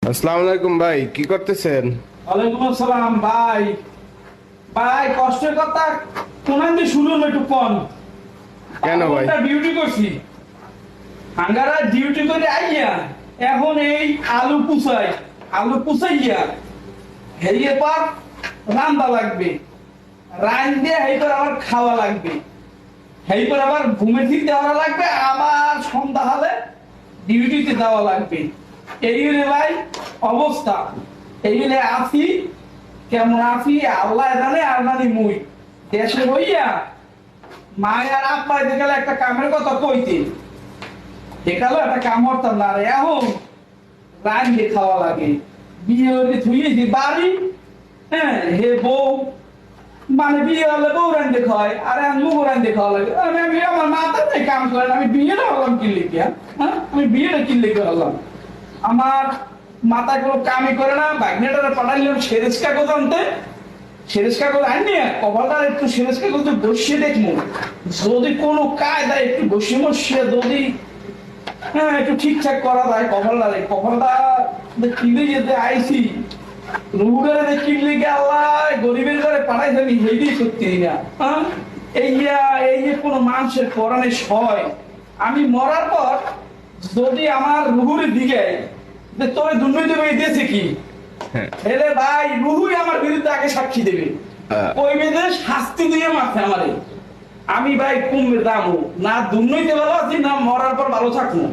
আসসালামু আলাইকুম ভাই, কি করতেছেন? ওয়ালাইকুম আসসালাম ভাই। ভাই কষ্টের কথা কোনান দিয়ে শুনুন একটু কম। কেন ভাই? ডিউটি করছি, আঙ্গারা ডিউটি করে আইয়া এখন এই আলু পুষাইয়া হেরিয়ে পর রান্দা লাগবে, রান দিয়ে হেইপর আবার খাওয়া লাগবে, হেইপর আবার ঘুমে ঠিক দেওয়া লাগবে, আবার সন্ধ্যা হলে ডিউটিতে দেওয়া লাগবে। এই হলে ভাই অবস্থা, এই হলে আছি কেমন আছি আল্লাহ জানে আর জানি মুই। দেশে হইয়া মায়ের আব্বাই দেখালে একটা কামের কথা কইতে, দেখালো একটা কাম করতাম না, আর এখন রান্না খাওয়া লাগে। বিয়ে হলে থুইয়েছি বাড়ি, হ্যাঁ হে বউ, মানে বিয়ে হলে বউ রান্ধে খাওয়ায় আর এখন মুখ রান্ধে খাওয়া লাগে। আমি আমার মাথা নেই কাম করেন, আমি বিয়েটা হলাম কি লিখিয়া? হ্যাঁ আমি বিয়েটা কি লিখে হলাম? আমার মাথা কোনো কামই করে না। বাগনেটারে পাঠাইলাম সেরেস কাগজ আনতে, সেরেস কাগজ আনি কপালটা একটু সেরেস কাগজ বসিয়ে দেখবো, যদি কোনো কায়দায় একটু বসিয়ে যদি হ্যাঁ একটু ঠিকঠাক করা যায় কপালটা কিনে যেতে আইছি রুহুগারে কিনলে গে আল্লাহ গরিবের ঘরে পাঠাইছে আমি হেঁটেই সত্যি না। হ্যাঁ এই যে কোনো মানুষের পরাণে সয়, আমি মরার পর যদি আমার রুহুরের দিকে যে তোরে দুর্নীতি করে দিয়েছে কি, এলে ভাই রুহুই আমার বিরুদ্ধে আগে সাক্ষী দেবে, ওই মেয়েদের শাস্তি দিয়ে মারছে আমারে। আমি ভাই কমবে দাম না দুর্নীতি ভালো আছি না মরার পর ভালো থাকবো।